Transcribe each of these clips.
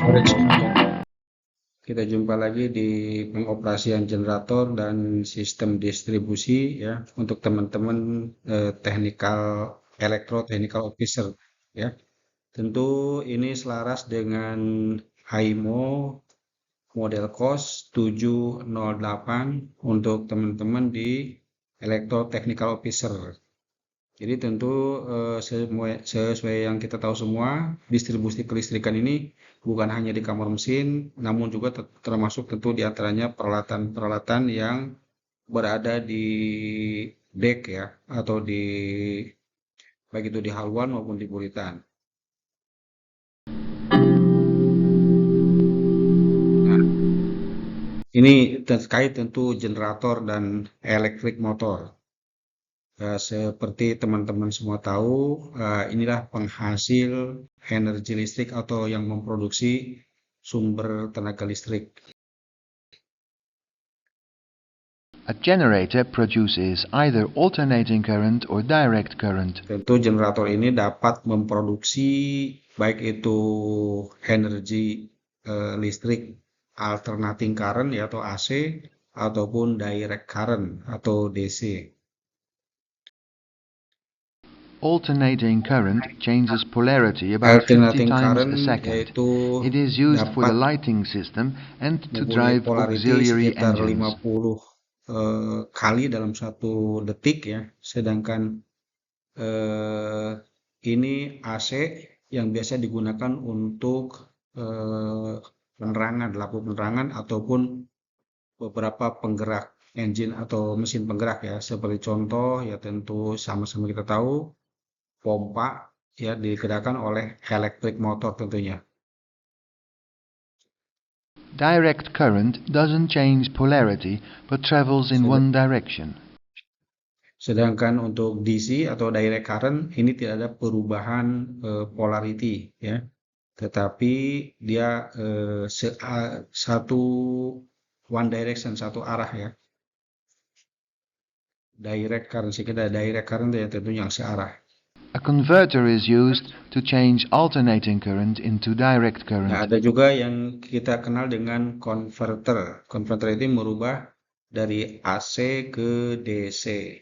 Sore semuanya. Kita jumpa lagi di pengoperasian generator dan sistem distribusi ya untuk teman-teman technical officer ya. Tentu ini selaras dengan HIMO model COS 708 untuk teman-teman di technical officer. Jadi tentu sesuai yang kita tahu semua, distribusi kelistrikan ini bukan hanya di kamar mesin, namun juga termasuk tentu di antaranya peralatan-peralatan yang berada di deck ya, atau di baik itu di haluan maupun di buritan. Nah, ini terkait tentu generator dan elektrik motor. Seperti teman-teman semua tahu, inilah penghasil energi listrik atau yang memproduksi sumber tenaga listrik. A generator produces either alternating current or direct current. Tentu generator ini dapat memproduksi baik itu energi listrik alternating current ya, atau AC, ataupun direct current atau DC. Alternating current changes polarity about 50 Alternating times current a second. yaitu It is used for the dapat lighting system and to mempunyai drive polarity auxiliary sekitar engines. 50 kali dalam 1 detik ya. Sedangkan ini AC yang biasa digunakan untuk lampu penerangan ataupun beberapa penggerak engine atau mesin penggerak ya. Seperti contoh ya, tentu sama-sama kita tahu pompa ya digerakkan oleh elektrik motor tentunya. Direct current doesn't change polarity but travels in one direction. Sedangkan untuk DC atau direct current ini tidak ada perubahan polarity ya, tetapi dia satu one direction, satu arah ya. Direct current kita direct current ya tentunya yang searah. A converter is used to change alternating current into direct current. Nah, ada juga yang kita kenal dengan converter. Converter itu merubah dari AC ke DC.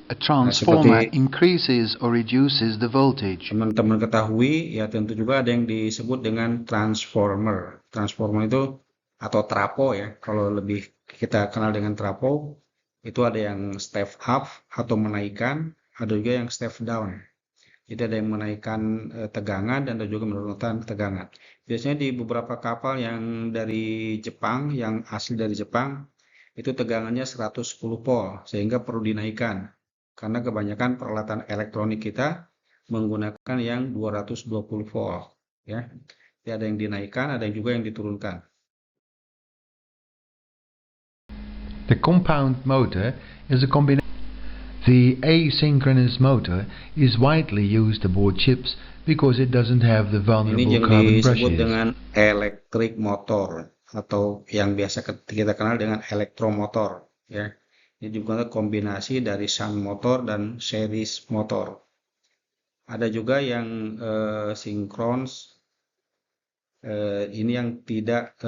A transformer increases or reduces the voltage. Teman-teman ketahui ya, tentu juga ada yang disebut dengan transformer. Transformer itu atau trapo ya, kalau lebih kita kenal dengan trapo, itu ada yang step up atau menaikkan, ada juga yang step down. Jadi ada yang menaikkan tegangan dan ada juga menurunkan tegangan. Biasanya di beberapa kapal yang dari Jepang, yang asli dari Jepang, itu tegangannya 110 volt, sehingga perlu dinaikkan. Karena kebanyakan peralatan elektronik kita menggunakan yang 220 volt. Ya. Jadi ada yang dinaikkan, ada yang juga yang diturunkan. The compound motor is a combination. The asynchronous motor is widely used aboard ships because it doesn't have the vulnerable carbon Ini yang disebut brushes. dengan elektrik motor atau yang biasa kita kenal dengan elektromotor ya. Ini juga kombinasi dari shunt motor dan series motor. Ada juga yang sinkronis. Ini yang tidak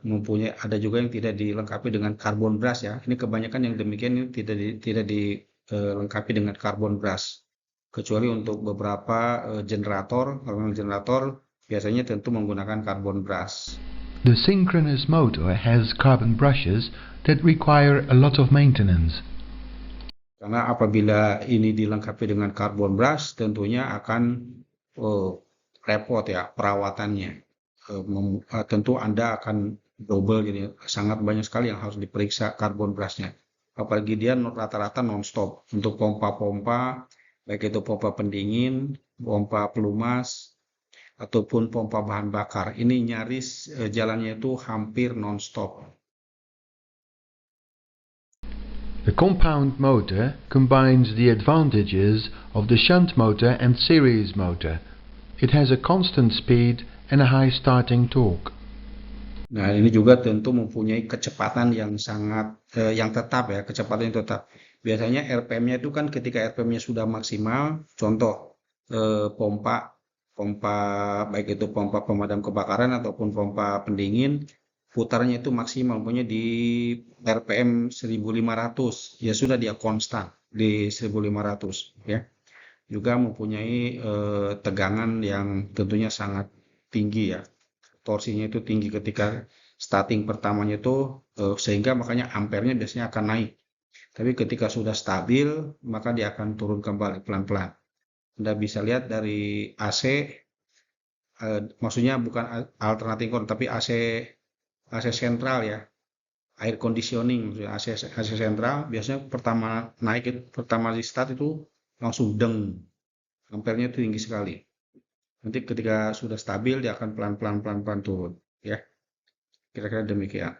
mempunyai, ada juga yang tidak dilengkapi dengan carbon brush ya. Ini kebanyakan yang demikian ini tidak dilengkapi dengan carbon brush, kecuali untuk beberapa generator. Kalau generator biasanya tentu menggunakan carbon brush. The synchronous motor has carbon brushes that require a lot of maintenance. Karena apabila ini dilengkapi dengan carbon brush, tentunya akan repot ya perawatannya. Tentu Anda akan double, jadi sangat banyak sekali yang harus diperiksa carbon brushnya. Apalagi dia rata-rata non-stop untuk pompa-pompa, baik itu pompa pendingin, pompa pelumas, ataupun pompa bahan bakar. Ini nyaris jalannya itu hampir non-stop. The compound motor combines the advantages of the shunt motor and series motor. It has a constant speed and a high starting torque. Nah, ini juga tentu mempunyai kecepatan yang sangat yang tetap ya, kecepatan yang tetap. Biasanya RPM-nya itu kan ketika RPM-nya sudah maksimal, contoh pompa pompa, baik itu pompa pemadam kebakaran ataupun pompa pendingin, putarnya itu maksimal, punya di RPM 1500, ya sudah dia konstan di 1500 ya. Juga mempunyai tegangan yang tentunya sangat tinggi ya. Torsinya itu tinggi ketika starting pertamanya itu, sehingga makanya ampernya biasanya akan naik. Tapi ketika sudah stabil, maka dia akan turun kembali pelan-pelan. Anda bisa lihat dari AC, maksudnya bukan alternating current, tapi AC sentral ya, air conditioning, maksudnya AC sentral biasanya pertama naik, pertama di start itu langsung deng, ampernya itu tinggi sekali. Nanti ketika sudah stabil dia akan pelan-pelan turun ya. Kira-kira demikian.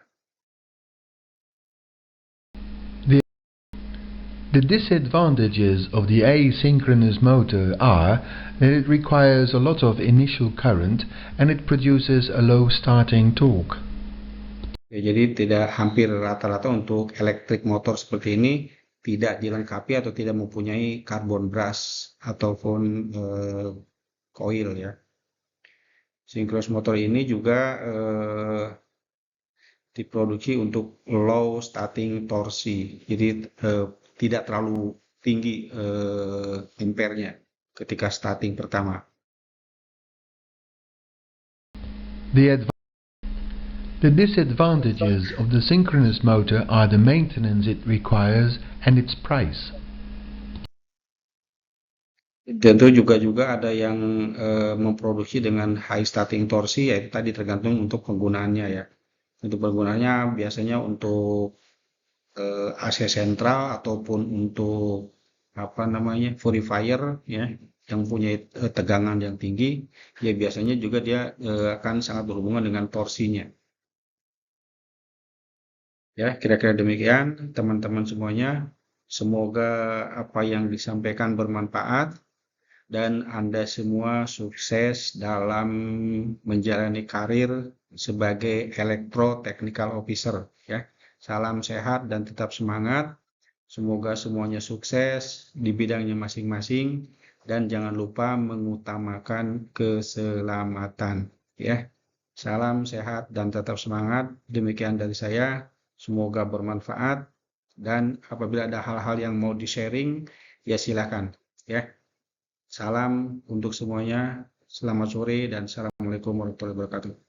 The disadvantages of the asynchronous motor are that it requires a lot of initial current and it produces a low starting torque. Ya, jadi hampir rata-rata untuk elektrik motor seperti ini tidak dilengkapi atau tidak mempunyai carbon brush ataupun coil ya. Synchronous motor ini juga diproduksi untuk low starting torsi, jadi tidak terlalu tinggi ampernya ketika starting pertama. The disadvantages of the synchronous motor are the maintenance it requires and its price. Tentu juga ada yang memproduksi dengan high starting torsi, yaitu tadi tergantung untuk penggunaannya ya. Untuk penggunaannya biasanya untuk AC sentral ataupun untuk purifier ya, yang punya tegangan yang tinggi, ya biasanya juga dia akan sangat berhubungan dengan torsinya. Ya, kira-kira demikian teman-teman semuanya. Semoga apa yang disampaikan bermanfaat dan Anda semua sukses dalam menjalani karir sebagai Electro Technical Officer ya. Salam sehat dan tetap semangat. Semoga semuanya sukses di bidangnya masing-masing dan jangan lupa mengutamakan keselamatan ya. Salam sehat dan tetap semangat. Demikian dari saya. Semoga bermanfaat dan apabila ada hal-hal yang mau di-sharing ya silakan ya. Salam untuk semuanya. Selamat sore dan assalamualaikum warahmatullahi wabarakatuh.